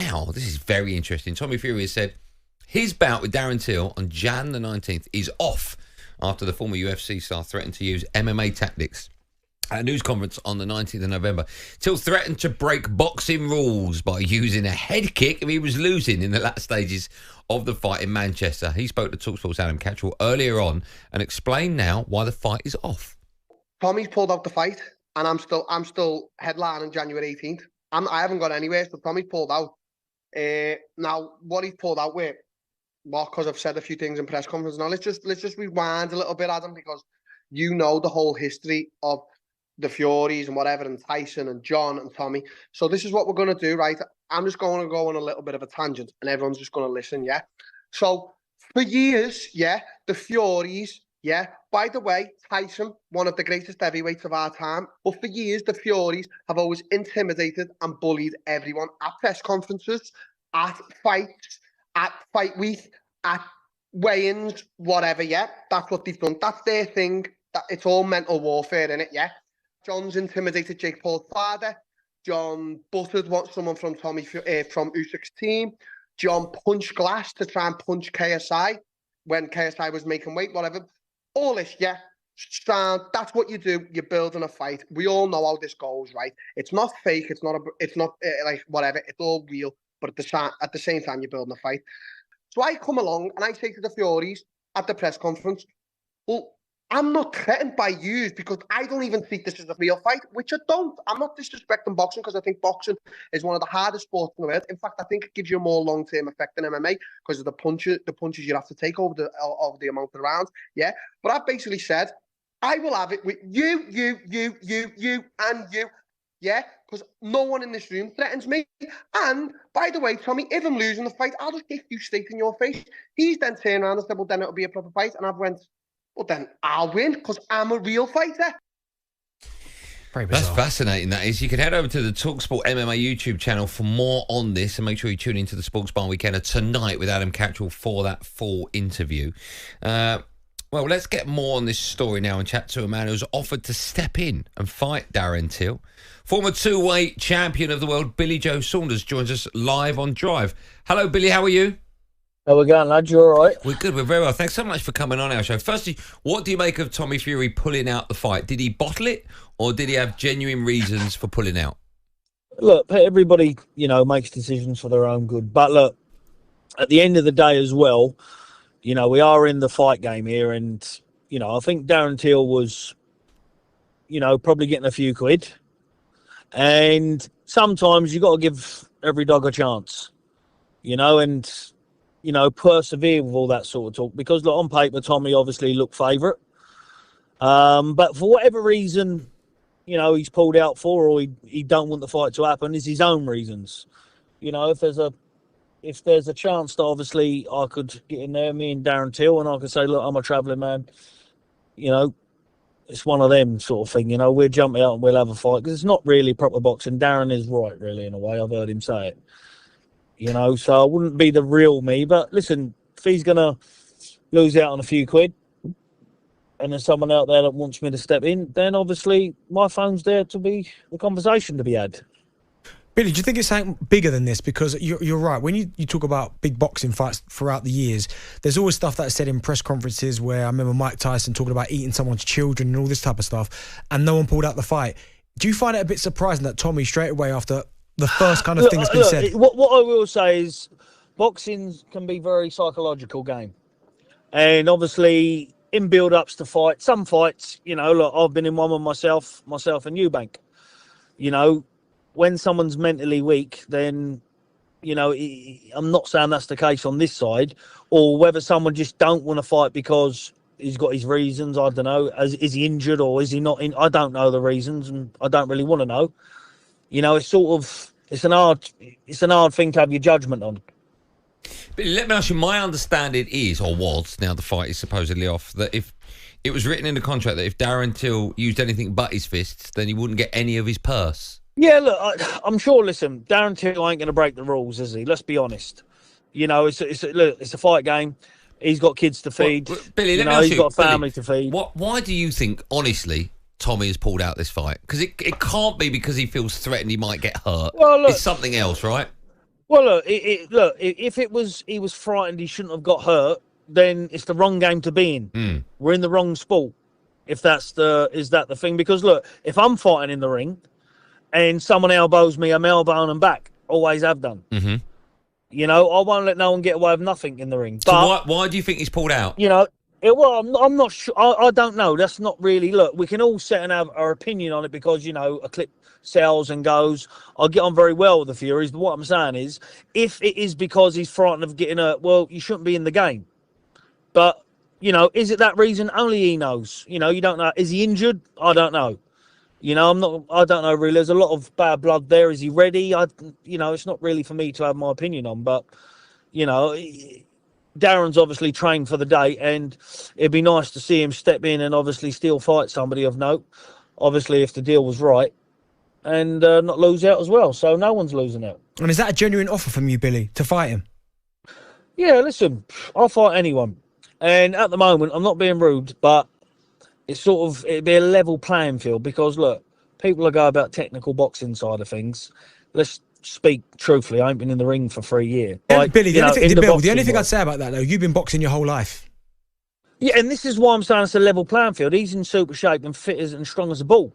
now, this is very interesting. Tommy Fury has said his bout with Darren Till on Jan the 19th is off after the former UFC star threatened to use MMA tactics. At a news conference on the 19th of November, Till threatened to break boxing rules by using a head kick if he was losing in the latter stages of the fight in Manchester. He spoke to talkSPORT's Adam Catchell earlier on and explained now why the fight is off. Tommy's pulled out the fight, and I'm still headlining January 18th. I haven't gone anywhere, so Tommy's pulled out. Now, what he's pulled out with, well, because I've said a few things in press conference. Now, let's just rewind a little bit, Adam, because you know the whole history of the Furies and whatever, and Tyson and John and Tommy. So this is what we're going to do, right? I'm just going to go on a little bit of a tangent, and everyone's just going to listen, yeah? So for years, yeah, the Furies, yeah, by the way, Tyson, one of the greatest heavyweights of our time, but for years, the Furies have always intimidated and bullied everyone at press conferences, at fights, at fight week, at weigh-ins, whatever, yeah? That's what they've done. That's their thing. It's all mental warfare, innit, yeah? John's intimidated Jake Paul's father. John buttered someone from from Usyk's team. John punched glass to try and punch KSI when KSI was making weight, whatever. All this, yeah. That's what you do. You're building a fight. We all know how this goes, right? It's not fake. It's not like whatever. It's all real. But at the same time, you're building a fight. So I come along and I say to the Furies at the press conference, well, I'm not threatened by you because I don't even think this is a real fight, which I don't. I'm not disrespecting boxing because I think boxing is one of the hardest sports in the world. In fact, I think it gives you a more long-term effect than MMA because of the punches you have to take over the amount of rounds. Yeah, but I've basically said I will have it with you, and you. Yeah, because no one in this room threatens me. And by the way, Tommy, if I'm losing the fight, I'll just kick you straight in your face. He's then turned around and said, well, then it'll be a proper fight. And I've went, well, then I'll win because I'm a real fighter. That's fascinating, that is. You can head over to the talkSPORT MMA YouTube channel for more on this and make sure you tune into the Sports Bar Weekender tonight with Adam Catchell for that full interview. Well, let's get more on this story now and chat to a man who's offered to step in and fight Darren Till. Former two-weight champion of the world, Billy Joe Saunders, joins us live on Drive. Hello, Billy. How are you? How we going, lad? You all right? We're good. We're very well. Thanks so much for coming on our show. Firstly, what do you make of Tommy Fury pulling out the fight? Did he bottle it, or did he have genuine reasons for pulling out? Look, everybody, makes decisions for their own good. But look, at the end of the day as well, we are in the fight game here, and, I think Darren Till was, probably getting a few quid. And sometimes you got to give every dog a chance, and persevere with all that sort of talk. Because, look, on paper, Tommy obviously looked favourite. But for whatever reason, he's pulled out for, or he don't want the fight to happen, is his own reasons. If there's a chance that obviously I could get in there, me and Darren Till, and I could say, look, I'm a travelling man, it's one of them sort of thing, we'll jump out and we'll have a fight, because it's not really proper boxing. Darren is right, really, in a way. I've heard him say it. So I wouldn't be the real me. But listen, if he's going to lose out on a few quid and there's someone out there that wants me to step in, then obviously my phone's there to be the conversation to be had. Billy, do you think it's something bigger than this? Because you're right. When you talk about big boxing fights throughout the years, there's always stuff that's said in press conferences where I remember Mike Tyson talking about eating someone's children and all this type of stuff, and no one pulled out the fight. Do you find it a bit surprising that Tommy, straight away after the first kind of thing that's been said... What I will say is boxing can be a very psychological game. And obviously, in build-ups to fight, some fights, look, I've been in one with myself and Eubank. When someone's mentally weak, then, I'm not saying that's the case on this side, or whether someone just don't want to fight because he's got his reasons. I don't know. Is he injured or is he not in? I don't know the reasons, and I don't really want to know. It's an hard thing to have your judgment on. But let me ask you, my understanding is, or was, now the fight is supposedly off, that if it was written in the contract that if Darren Till used anything but his fists, then he wouldn't get any of his purse. Yeah, look, I'm sure, listen, Darren Till ain't going to break the rules, is he? Let's be honest. It's a fight game. He's got kids to feed. Well, Billy, let me ask you, he's got a family to feed. Why do you think, honestly, Tommy has pulled out this fight? Because it can't be because he feels threatened he might get hurt. Well, look, it's something else, right? Well, look, if he was frightened, he shouldn't have got hurt. Then it's the wrong game to be in. We're in the wrong sport. If is that the thing? Because look, if I'm fighting in the ring and someone elbows me, I'm elbowing them back. Always have done. Mm-hmm. You know, I won't let no one get away with nothing in the ring. So but why do you think he's pulled out? You know, I'm not sure. I don't know. That's not really. Look, we can all sit and have our opinion on it because, you know, a clip sells and goes. I get on very well with the Furies, but what I'm saying is, if it is because he's frightened of getting hurt, well, you shouldn't be in the game. But, you know, is it that reason? Only he knows. You know, you don't know. Is he injured? I don't know. You know, I don't know really. There's a lot of bad blood there. Is he ready? You know, it's not really for me to have my opinion on, but, you know, Darren's obviously trained for the day, and it'd be nice to see him step in and obviously still fight somebody of note. Obviously, if the deal was right, and not lose out as well. So no one's losing out. And is that a genuine offer from you, Billy, to fight him? Yeah, listen, I'll fight anyone. And at the moment, I'm not being rude, but it'd be a level playing field because, look, people will go about technical boxing side of things. Let's speak truthfully. I ain't been in the ring for 3 years. Like, Billy, the only thing I'd say about that, though, you've been boxing your whole life. Yeah, and this is why I'm saying it's a level playing field. He's in super shape and fit and strong as a bull.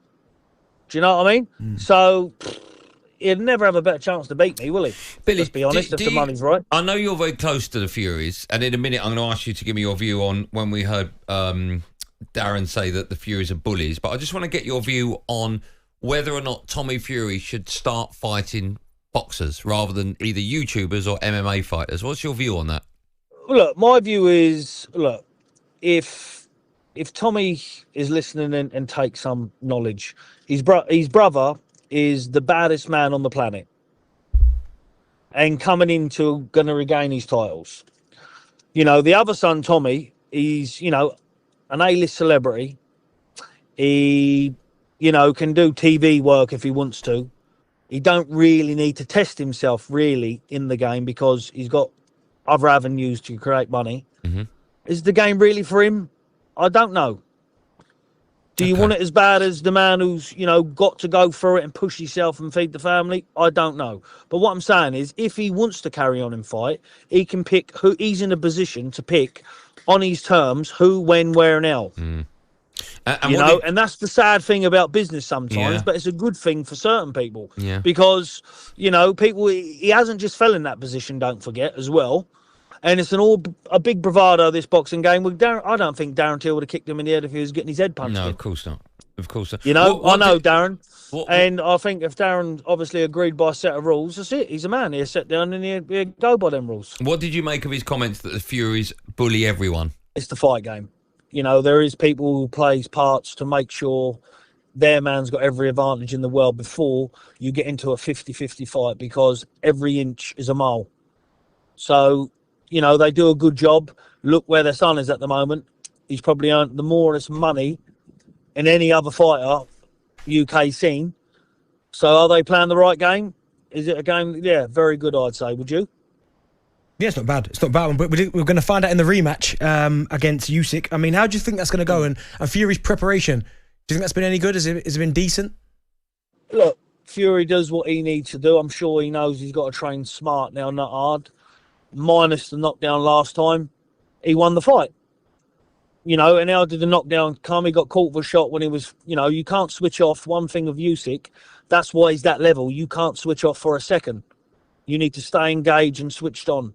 Do you know what I mean? So he'd never have a better chance to beat me, will he? Billy, let's be honest, if the money's right. I know you're very close to the Furies, and in a minute I'm going to ask you to give me your view on when we heard Darren say that the Furies are bullies, but I just want to get your view on whether or not Tommy Fury should start fighting boxers rather than either YouTubers or MMA fighters. What's your view on that? Look, my view is, look, if Tommy is listening and takes some knowledge, his brother is the baddest man on the planet and coming into going to regain his titles. You know, the other son, Tommy, he's, you know, an A-list celebrity. He, you know, can do TV work if he wants to. He don't really need to test himself really in the game because he's got other avenues to create money. Mm-hmm. Is the game really for him? I don't know. Do you want it as bad as the man who's, you know, got to go through it and push himself and feed the family? I don't know. But what I'm saying is, if he wants to carry on and fight, he can pick who he's in a position to pick on his terms, who, when, where, and how. Mm. And that's the sad thing about business sometimes, but it's a good thing for certain people. Yeah. Because, you know, he hasn't just fell in that position, don't forget, as well. And it's a big bravado, this boxing game. With Darren, I don't think Darren Till would have kicked him in the head if he was getting his head punched. No, of course not. Of course not. You know, I know Darren. And I think if Darren obviously agreed by a set of rules, that's it. He's a man. He'll sit down and he'll go by them rules. What did you make of his comments that the Furies bully everyone? It's the fight game. You know, there is people who plays parts to make sure their man's got every advantage in the world before you get into a 50-50 fight because every inch is a mile. So, you know, they do a good job. Look where their son is at the moment. He's probably earned the more money in any other fighter UK scene. So are they playing the right game? Is it a game? Yeah, very good, I'd say. Would you? Yeah, it's not bad. It's not a bad one. But we're going to find out in the rematch against Usyk. I mean, how do you think that's going to go? And Fury's preparation, do you think that's been any good? Has it been decent? Look, Fury does what he needs to do. I'm sure he knows he's got to train smart now, not hard. Minus the knockdown last time, he won the fight. You know, and how did the knockdown come? He got caught with a shot when he was, you know, you can't switch off. One thing of Usyk, that's why he's that level. You can't switch off for a second. You need to stay engaged and switched on,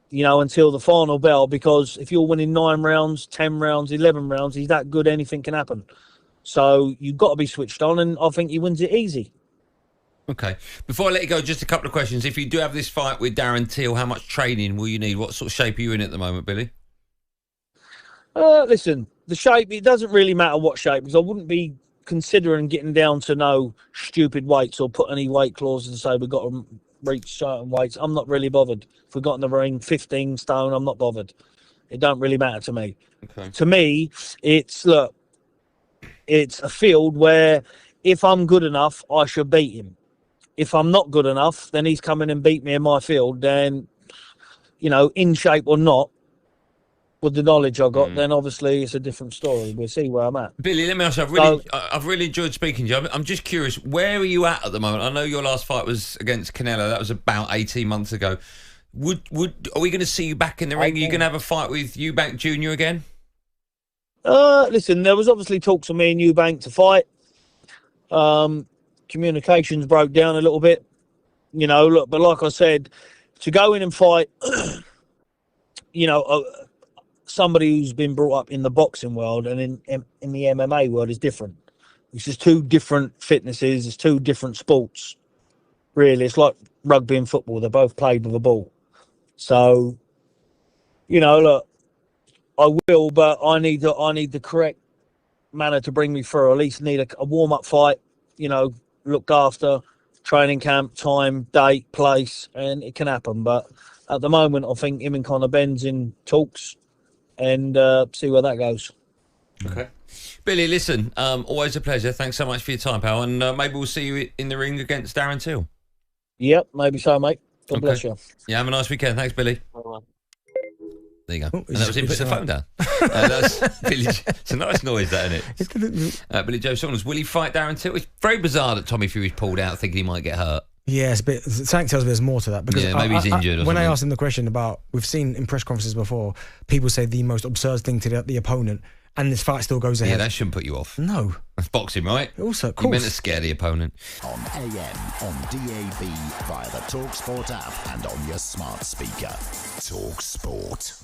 you know, until the final bell, because if you're winning 9 rounds, 10 rounds, 11 rounds, he's that good, anything can happen. So you've got to be switched on, and I think he wins it easy. Okay. Before I let you go, just a couple of questions. If you do have this fight with Darren Till, how much training will you need? What sort of shape are you in at the moment, Billy? Listen, the shape, it doesn't really matter what shape, because I wouldn't be considering getting down to no stupid weights or put any weight clauses and say we've got to reach certain weights. I'm not really bothered. If we got in the ring 15 stone, I'm not bothered. It don't really matter to me. Okay. To me, it's a field where if I'm good enough, I should beat him. If I'm not good enough, then he's coming and beat me in my field. Then, you know, in shape or not, with the knowledge I got, then obviously it's a different story. We'll see where I'm at. Billy, let me ask you, I've really enjoyed speaking to you. I'm just curious, where are you at the moment? I know your last fight was against Canelo. That was about 18 months ago. Are we going to see you back in the ring? Are you going to have a fight with Eubank Jr. again? Listen, there was obviously talks of me and Eubank to fight. Communications broke down a little bit. Look, but like I said, to go in and fight, somebody who's been brought up in the boxing world and in the MMA world is different. It's just two different fitnesses. It's two different sports. Really, it's like rugby and football. They're both played with a ball. So, look, I will, but I need the correct manner to bring me through. At least need a warm-up fight, looked after, training camp, time, date, place, and it can happen. But at the moment, I think him and Conor Ben's in talks, and see where that goes. Okay. Billy, listen, always a pleasure. Thanks so much for your time, pal. And maybe we'll see you in the ring against Darren Till. Yep, maybe so, mate. God bless you. Yeah, have a nice weekend. Thanks, Billy. Bye-bye. There you go. And that was him putting the phone down. That's Billy. It's a nice noise, that, isn't it? Billy Joe Saunders. Will he fight Darren Till? It's very bizarre that Tommy Fury's pulled out thinking he might get hurt. Yeah, it's a bit. Something tells me there's more to that because maybe he's injured. Or when something. I asked him the question about, we've seen in press conferences before, people say the most absurd thing to the opponent, and this fight still goes ahead. Yeah, that shouldn't put you off. No, that's boxing, right? Also, you meant to scare the opponent. On AM, on DAB, via the talkSPORT app, and on your smart speaker. talkSPORT.